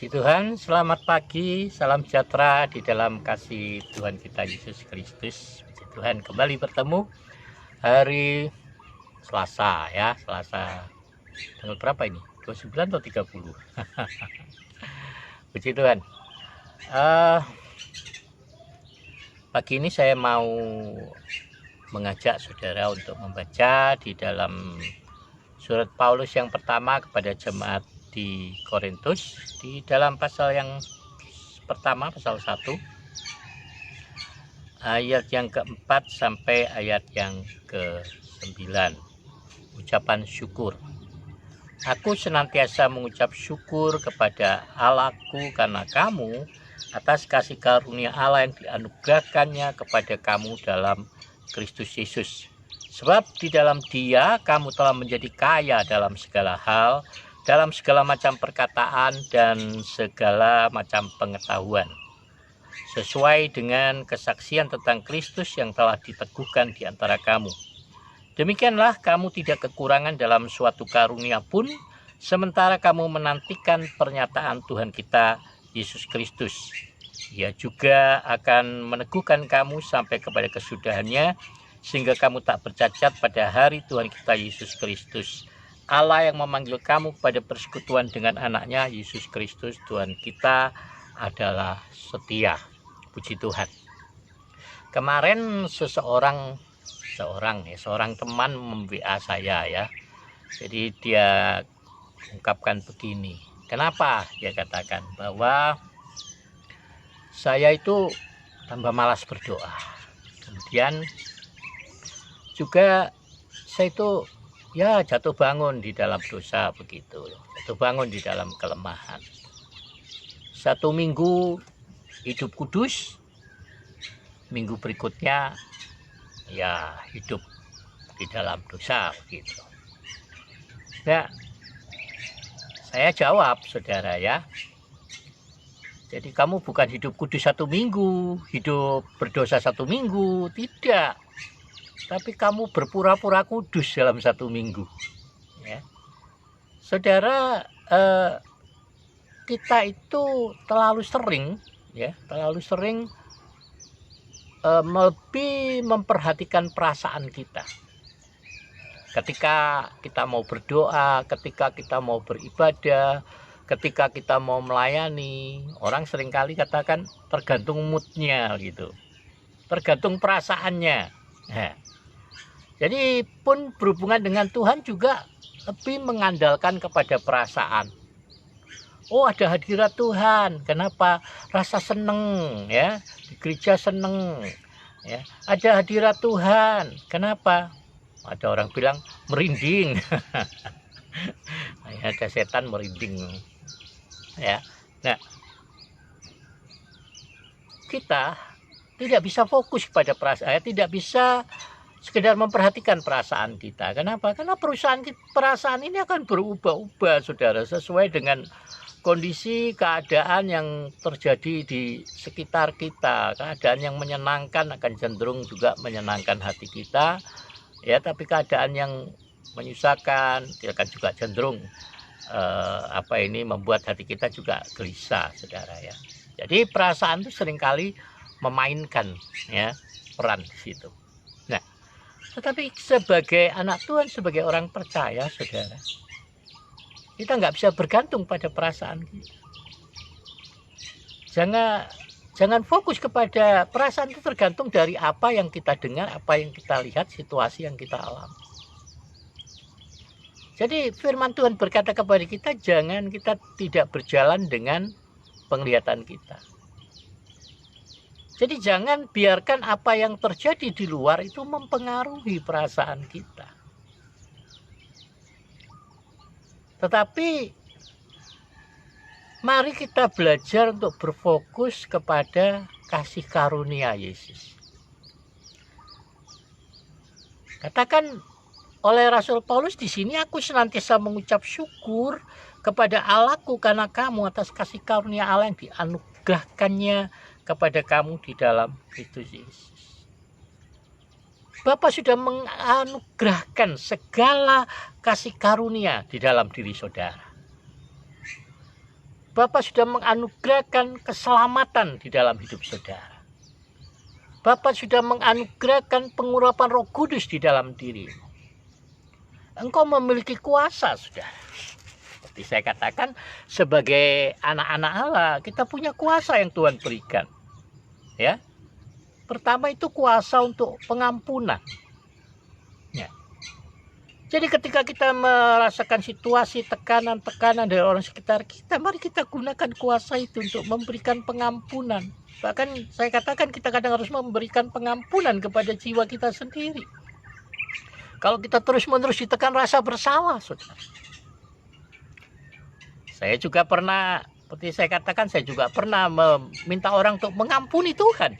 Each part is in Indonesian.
Puji Tuhan, selamat pagi, salam sejahtera di dalam kasih Tuhan kita Yesus Kristus. Puji Tuhan, kembali bertemu hari Selasa ya, Selasa tanggal berapa ini? 29 atau 30? Puji Tuhan. Pagi ini saya mau mengajak saudara untuk membaca di dalam surat Paulus yang pertama kepada jemaat di Korintus, di dalam pasal yang pertama, pasal 1, ayat yang keempat sampai ayat yang ke-9. Ucapan syukur. Aku senantiasa mengucap syukur kepada Allahku karena kamu atas kasih karunia Allah yang dianugerahkannya kepada kamu dalam Kristus Yesus. Sebab di dalam Dia kamu telah menjadi kaya dalam segala hal, dalam segala macam perkataan dan segala macam pengetahuan, sesuai dengan kesaksian tentang Kristus yang telah diteguhkan di antara kamu. Demikianlah kamu tidak kekurangan dalam suatu karunia pun, sementara kamu menantikan pernyataan Tuhan kita Yesus Kristus. Ia juga akan meneguhkan kamu sampai kepada kesudahannya, sehingga kamu tak bercacat pada hari Tuhan kita Yesus Kristus. Allah yang memanggil kamu pada persekutuan dengan anaknya Yesus Kristus Tuhan kita adalah setia. Puji Tuhan. Kemarin seorang teman mem-WA saya ya. Jadi dia ungkapkan begini. Kenapa? Dia katakan bahwa saya itu tambah malas berdoa. Kemudian juga saya itu ya jatuh bangun di dalam dosa begitu, jatuh bangun di dalam kelemahan. 1 minggu hidup kudus, minggu berikutnya ya hidup di dalam dosa begitu. Nah, saya jawab saudara ya. Jadi kamu bukan hidup kudus 1 minggu, hidup berdosa 1 minggu, tidak. Tapi kamu berpura-pura kudus dalam 1 minggu. Ya. Saudara, kita itu terlalu sering lebih memperhatikan perasaan kita. Ketika kita mau berdoa, ketika kita mau beribadah, ketika kita mau melayani, orang seringkali katakan tergantung moodnya gitu, tergantung perasaannya. Nah, jadi pun berhubungan dengan Tuhan juga lebih mengandalkan kepada perasaan. Oh, ada hadirat Tuhan, kenapa? Rasa seneng ya, di gereja seneng ya. Ada hadirat Tuhan, kenapa? Ada orang bilang merinding. Ada setan merinding ya. Nah, kita tidak bisa fokus pada perasaan, tidak bisa sekedar memperhatikan perasaan kita. Kenapa? Karena perasaan ini akan berubah-ubah saudara, sesuai dengan kondisi keadaan yang terjadi di sekitar kita. Keadaan yang menyenangkan akan cenderung juga menyenangkan hati kita ya, tapi keadaan yang menyusahkan akan juga cenderung membuat hati kita juga gelisah saudara ya. Jadi perasaan itu seringkali memainkan ya peran di situ. Nah, tetapi sebagai anak Tuhan, sebagai orang percaya saudara, kita nggak bisa bergantung pada perasaan kita. Jangan fokus kepada perasaan, itu tergantung dari apa yang kita dengar, apa yang kita lihat, situasi yang kita alami. Jadi firman Tuhan berkata kepada kita, jangan kita tidak berjalan dengan penglihatan kita. Jadi jangan biarkan apa yang terjadi di luar itu mempengaruhi perasaan kita. Tetapi mari kita belajar untuk berfokus kepada kasih karunia Yesus. Katakan oleh Rasul Paulus di sini, aku senantiasa mengucap syukur kepada Allahku karena kamu atas kasih karunia Allah yang dianugerahkannya kepada kamu di dalam Kristus Yesus. Bapa sudah menganugerahkan segala kasih karunia di dalam diri saudara. Bapak sudah menganugerahkan keselamatan di dalam hidup saudara. Bapak sudah menganugerahkan pengurapan Roh Kudus di dalam diri. Engkau memiliki kuasa, saudara. Seperti saya katakan, sebagai anak-anak Allah, kita punya kuasa yang Tuhan berikan. Ya, pertama itu kuasa untuk pengampunan. Ya. Jadi ketika kita merasakan situasi tekanan-tekanan dari orang sekitar kita, mari kita gunakan kuasa itu untuk memberikan pengampunan. Bahkan saya katakan kita kadang harus memberikan pengampunan kepada jiwa kita sendiri. Kalau kita terus-menerus ditekan rasa bersalah, saudara. Saya juga pernah, seperti saya katakan, saya juga pernah meminta orang untuk mengampuni Tuhan.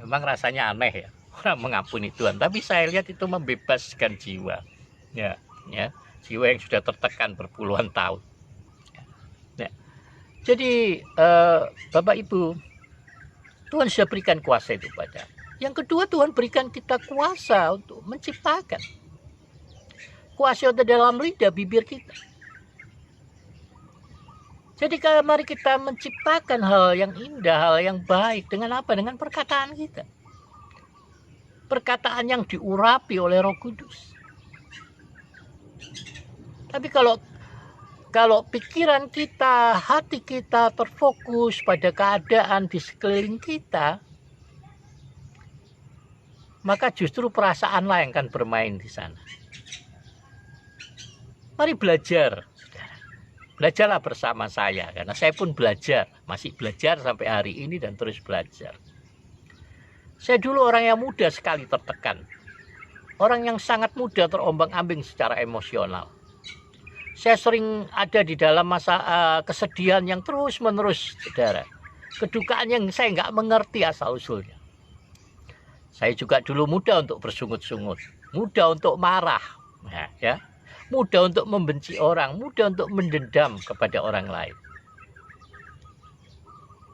Memang rasanya aneh ya, orang mengampuni Tuhan, tapi saya lihat itu membebaskan jiwa, ya, jiwa yang sudah tertekan berpuluhan tahun. Ya. Jadi Bapak Ibu, Tuhan sudah berikan kuasa itu pada. Yang kedua, Tuhan berikan kita kuasa untuk menciptakan. Kuasa ada dalam lidah bibir kita. Jadi mari kita menciptakan hal yang indah, hal yang baik. Dengan apa? Dengan perkataan kita. Perkataan yang diurapi oleh Roh Kudus. Tapi kalau pikiran kita, hati kita terfokus pada keadaan di sekeliling kita, maka justru perasaanlah yang akan bermain di sana. Mari belajar, saudara. Belajarlah bersama saya, karena saya pun belajar, masih belajar sampai hari ini dan terus belajar. Saya dulu orang yang mudah sekali tertekan. Orang yang sangat mudah terombang-ambing secara emosional. Saya sering ada di dalam masa kesedihan yang terus-menerus, saudara. Kedukaan yang saya nggak mengerti asal-usulnya. Saya juga dulu mudah untuk bersungut-sungut, mudah untuk marah, ya, mudah untuk membenci orang, mudah untuk mendendam kepada orang lain.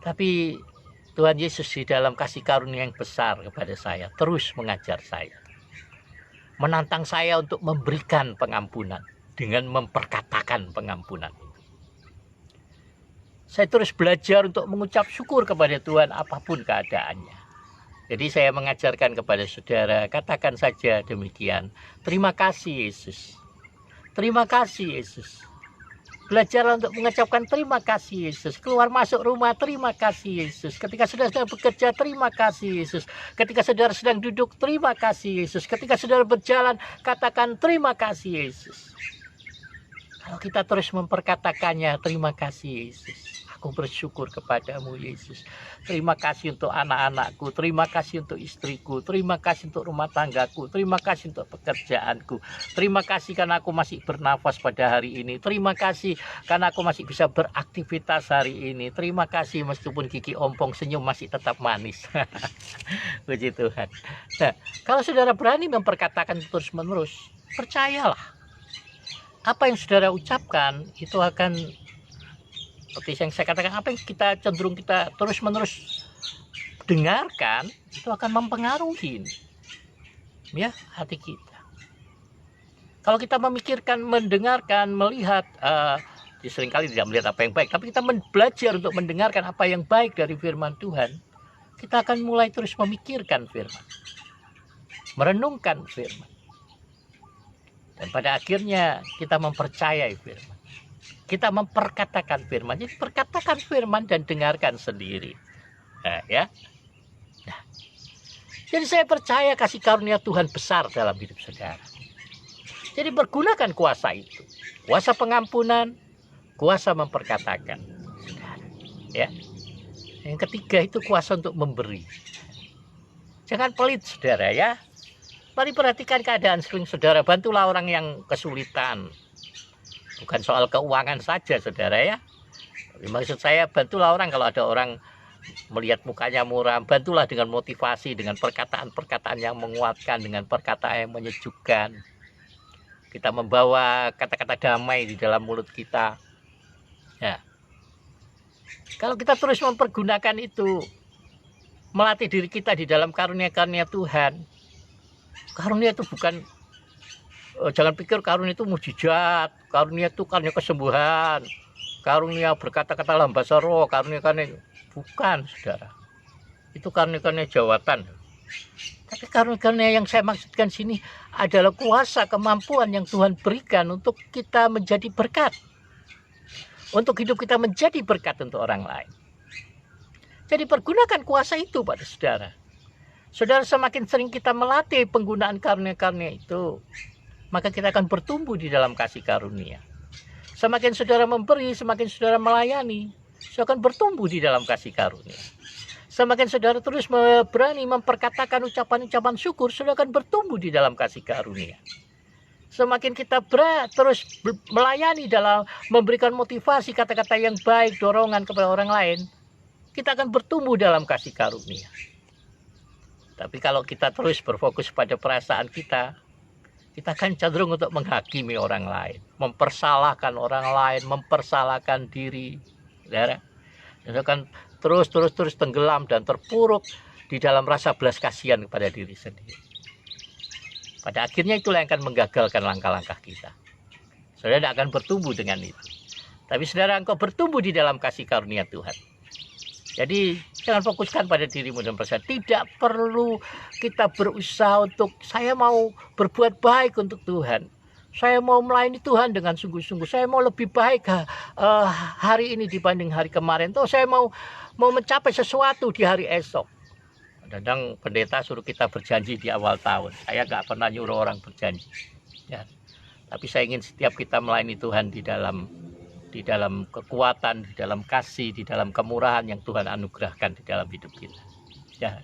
Tapi Tuhan Yesus di dalam kasih karunia yang besar kepada saya terus mengajar saya, menantang saya untuk memberikan pengampunan dengan memperkatakan pengampunan. Saya terus belajar untuk mengucap syukur kepada Tuhan apapun keadaannya. Jadi saya mengajarkan kepada saudara, katakan saja demikian. Terima kasih Yesus. Terima kasih Yesus. Belajarlah untuk mengucapkan terima kasih Yesus. Keluar masuk rumah, terima kasih Yesus. Ketika saudara sedang bekerja, terima kasih Yesus. Ketika saudara sedang duduk, terima kasih Yesus. Ketika saudara berjalan, katakan terima kasih Yesus. Kalau kita terus memperkatakannya, terima kasih Yesus. Aku bersyukur kepadamu Yesus. Terima kasih untuk anak-anakku. Terima kasih untuk istriku. Terima kasih untuk rumah tanggaku. Terima kasih untuk pekerjaanku. Terima kasih karena aku masih bernafas pada hari ini. Terima kasih karena aku masih bisa beraktivitas hari ini. Terima kasih meskipun gigi ompong, senyum masih tetap manis. Puji Tuhan. Nah, kalau saudara berani memperkatakan terus-menerus, percayalah. Apa yang saudara ucapkan itu akan, seperti yang saya katakan, apa yang kita cenderung kita terus-menerus dengarkan itu akan mempengaruhi ya hati kita. Kalau kita memikirkan, mendengarkan, melihat, seringkali tidak melihat apa yang baik, tapi kita belajar untuk mendengarkan apa yang baik dari firman Tuhan, kita akan mulai terus memikirkan firman, merenungkan firman, dan pada akhirnya kita mempercayai firman. Kita memperkatakan firman. Jadi perkatakan firman dan dengarkan sendiri. Nah, ya. Nah. Jadi saya percaya kasih karunia Tuhan besar dalam hidup saudara. Jadi pergunakan kuasa itu. Kuasa pengampunan, kuasa memperkatakan. Saudara. Ya. Yang ketiga itu kuasa untuk memberi. Jangan pelit saudara ya. Mari perhatikan keadaan sekeliling saudara. Bantulah orang yang kesulitan. Bukan soal keuangan saja saudara ya. Maksud saya bantulah orang, kalau ada orang melihat mukanya muram, bantulah dengan motivasi, dengan perkataan-perkataan yang menguatkan, dengan perkataan yang menyejukkan. Kita membawa kata-kata damai di dalam mulut kita. Ya. Kalau kita terus mempergunakan itu, melatih diri kita di dalam karunia-karunia Tuhan. Karunia itu bukan Jangan pikir karunia itu mujizat, karunia itu karunia kesembuhan, karunia berkata-kata dalam bahasa roh, karunia bukan, saudara. Itu karunia jawatan. Tapi karunia yang saya maksudkan sini adalah kuasa, kemampuan yang Tuhan berikan untuk kita menjadi berkat. Untuk hidup kita menjadi berkat untuk orang lain. Jadi pergunakan kuasa itu pada saudara. Saudara, semakin sering kita melatih penggunaan karunia-karunia itu, maka kita akan bertumbuh di dalam kasih karunia. Semakin saudara memberi, semakin saudara melayani, saudara akan bertumbuh di dalam kasih karunia. Semakin saudara terus berani memperkatakan ucapan-ucapan syukur, saudara akan bertumbuh di dalam kasih karunia. Semakin kita terus melayani dalam memberikan motivasi, kata-kata yang baik, dorongan kepada orang lain, kita akan bertumbuh dalam kasih karunia. Tapi kalau kita terus berfokus pada perasaan kita akan cenderung untuk menghakimi orang lain, mempersalahkan orang lain, mempersalahkan diri. Saudara, kita akan terus tenggelam dan terpuruk di dalam rasa belas kasihan kepada diri sendiri. Pada akhirnya itulah yang akan menggagalkan langkah-langkah kita. Saudara tidak akan bertumbuh dengan itu. Tapi saudara, engkau bertumbuh di dalam kasih karunia Tuhan. Jadi jangan fokuskan pada dirimu dan perasaan. Tidak perlu kita berusaha untuk saya mau berbuat baik untuk Tuhan. Saya mau melayani Tuhan dengan sungguh-sungguh. Saya mau lebih baik hari ini dibanding hari kemarin. Atau saya mau mencapai sesuatu di hari esok. Kadang pendeta suruh kita berjanji di awal tahun. Saya nggak pernah nyuruh orang berjanji. Ya. Tapi saya ingin setiap kita melayani Tuhan di dalam kekuatan, di dalam kasih, di dalam kemurahan yang Tuhan anugerahkan di dalam hidup kita. Ya.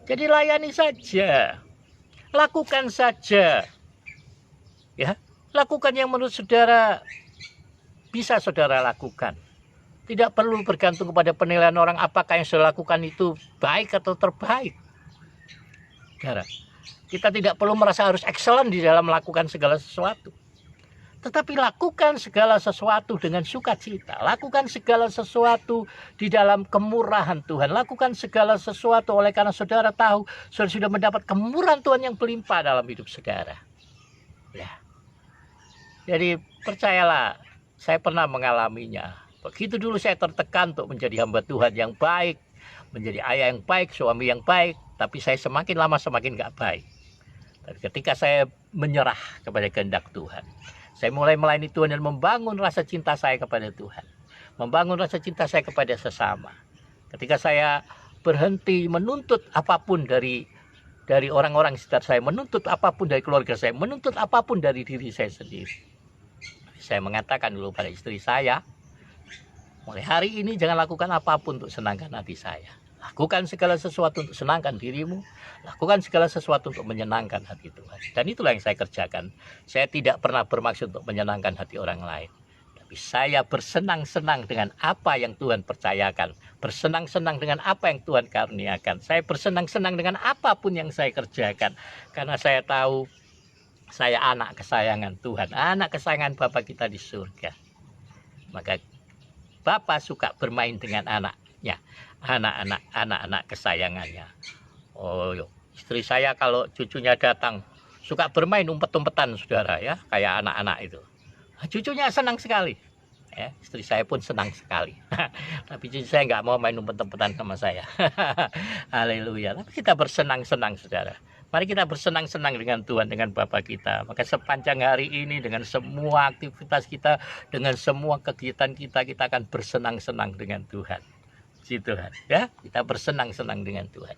Jadi layani saja. Lakukan saja. Ya, lakukan yang menurut saudara bisa saudara lakukan. Tidak perlu bergantung kepada penilaian orang apakah yang saudara lakukan itu baik atau terbaik. Saudara, kita tidak perlu merasa harus excellent di dalam melakukan segala sesuatu. Tetapi lakukan segala sesuatu dengan sukacita. Lakukan segala sesuatu di dalam kemurahan Tuhan. Lakukan segala sesuatu oleh karena saudara tahu saudara sudah mendapat kemurahan Tuhan yang berlimpah dalam hidup saudara. Ya. Jadi percayalah, saya pernah mengalaminya. Begitu dulu saya tertekan untuk menjadi hamba Tuhan yang baik, menjadi ayah yang baik, suami yang baik, tapi saya semakin lama semakin gak baik. Tapi ketika saya menyerah kepada kehendak Tuhan, saya mulai melayani Tuhan dan membangun rasa cinta saya kepada Tuhan, membangun rasa cinta saya kepada sesama. Ketika saya berhenti menuntut apapun dari orang-orang sekitar saya, menuntut apapun dari keluarga saya, menuntut apapun dari diri saya sendiri. Saya mengatakan dulu pada istri saya, mulai hari ini jangan lakukan apapun untuk senangkan hati saya. Lakukan segala sesuatu untuk senangkan dirimu. Lakukan segala sesuatu untuk menyenangkan hati Tuhan. Dan itulah yang saya kerjakan. Saya tidak pernah bermaksud untuk menyenangkan hati orang lain. Tapi saya bersenang-senang dengan apa yang Tuhan percayakan. Bersenang-senang dengan apa yang Tuhan karuniakan. Saya bersenang-senang dengan apapun yang saya kerjakan. Karena saya tahu saya anak kesayangan Tuhan, anak kesayangan Bapa kita di surga. Maka Bapa suka bermain dengan anaknya, anak-anak kesayangannya. Oh, istri saya kalau cucunya datang suka bermain umpet-umpetan, saudara, ya, kayak anak-anak itu. Cucunya senang sekali. Ya, istri saya pun senang sekali. Tapi cucu saya nggak mau main umpet-umpetan sama saya. Haleluya. Tapi kita bersenang-senang, saudara. Mari kita bersenang-senang dengan Tuhan, dengan Bapa kita. Maka sepanjang hari ini dengan semua aktivitas kita, dengan semua kegiatan kita, kita akan bersenang-senang dengan Tuhan. Puji Tuhan, ya. Kita bersenang-senang dengan Tuhan.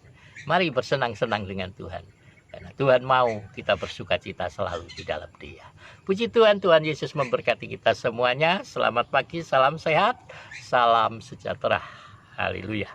Mari bersenang-senang dengan Tuhan. Karena Tuhan mau kita bersukacita selalu di dalam Dia. Puji Tuhan, Tuhan Yesus memberkati kita semuanya. Selamat pagi, salam sehat, salam sejahtera. Haleluya.